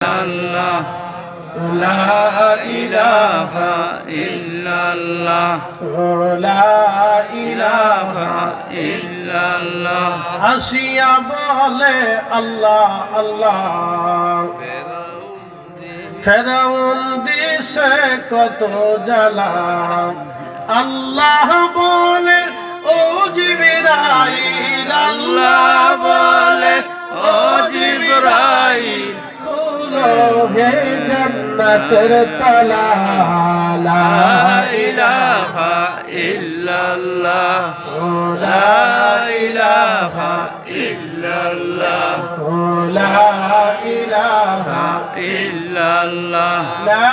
Allah, la ilaha illallah, la ilaha illallah. আসিয়া বলে আল্লাহ আল্লাহ, ফেরাউন দিছে কত জ্বালা। আল্লাহ বলে ও জিবরাইল, আল্লাহ বলে ও জিবরাইল, খুলো হে জান্নাতের তালা। লা ইলাহা ইল্লাল্লাহ, লা ইলাহা ইল্লাল্লাহ, লা ইলাহা ইল্লাল্লাহ, লা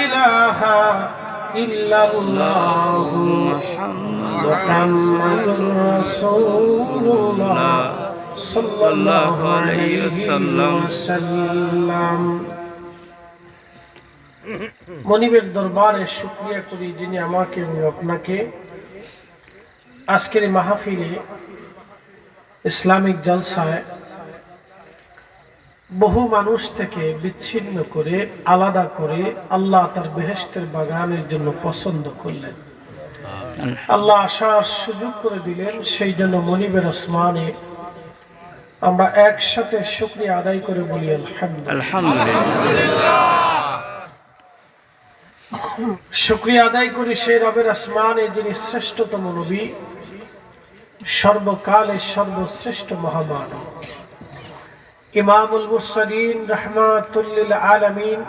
ইলাহা ইল্লাল্লাহ, মুহাম্মাদুর রাসূলুল্লাহ সাল্লাল্লাহু আলাইহি ওয়াসাল্লাম। মনিবের দরবারে শুকরিয়া করি যিনি আমাকে এবং আপনাকে আজকের এই মাহফিলে ইসলামিক জলসায় বহু মানুষ থেকে বিচ্ছিন্ন করে আলাদা করে আল্লাহ তার বেহেশতের বাগানের জন্য পছন্দ করলেন। আল্লাহ আসার সুযোগ করে দিলেন, সেই জন্য মনিবের আসমানে আমরা একসাথে শুকরিয়া আদায় করে বলি আলহামদুলিল্লাহ। শুকরিয়া আদায় করি সেই রবের আসমানে যিনি শ্রেষ্ঠতম নবী, সর্বকালের সর্বশ্রেষ্ঠ মহামানব, ইমামুল মুরসালিন, রাহমাতুল লিল আলামিন,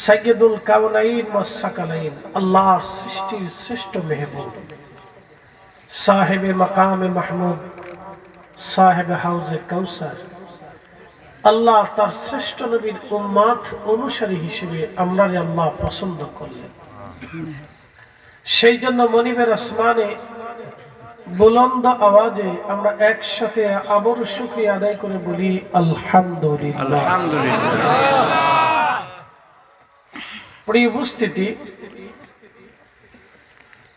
সাইয়্যিদুল কাওনাইন ওয়াস সাকালাইন, আল্লাহর সৃষ্টির শ্রেষ্ঠ মেহবুব, সাহেবে মাকামে মাহমুদ, সাহেবে হাউজে কাউসার, আল্লাহ তার শ্রেষ্ঠ নবীর উম্মত অনুসারী হিসেবে আমরা আল্লাহ পছন্দ করলেন। সেই জন্য মনিবের আসমানে বুলন্দ আওয়াজে আমরা একসাথে আবার শুকরিয়া আদায় করে বলি আলহামদুলিল্লাহ। প্রিয় উপস্থিতি,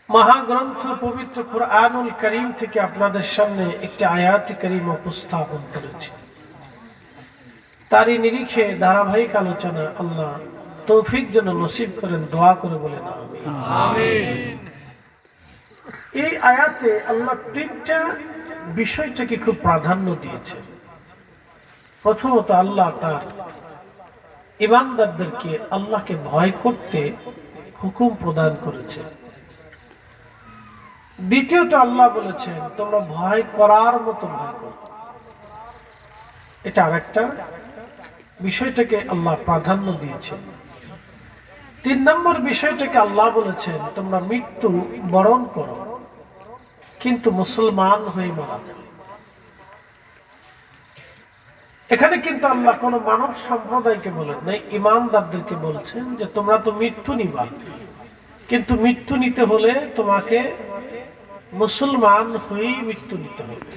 মহাগ্রন্থ পবিত্র কুরআনুল কারীম থেকে আপনাদের সামনে একটি আয়াত কারীমা উপস্থাপন করেছি। তারই নিরিখে ধারাবাহিক আলোচনা আল্লাহ তৌফিক যেন নসিব করেন, দোয়া করে বলেন আমিন। এই আয়াতে আল্লাহ তিনটা বিষয়টাকে খুব প্রাধান্য দিয়েছে। প্রথমত আল্লাহ তার ঈমানদারদেরকে আল্লাহকে ভয় করতে হুকুম প্রদান করেছে। দ্বিতীয়ত আল্লাহ বলেছেন তোমরা ভয় করার মতো ভয় করো। এটা আরেকটা বিষয়টাকে আল্লাহ প্রাধান্য দিয়েছেন। 3 নম্বর বিষয়টাকে আল্লাহ বলেছেন তোমরা মৃত্যু বরণ করো, কিন্তু মুসলমান হয়ে মারা যাও। এখানে কিন্তু আল্লাহ কোন মানব সম্প্রদায়কে বলেন নাই, ঈমানদারদেরকে বলছেন যে তোমরা তো মৃত্যু নিবা, কিন্তু মৃত্যু নিতে হলে তোমাকে মুসলমান হয়েই মৃত্যু নিতে হবে।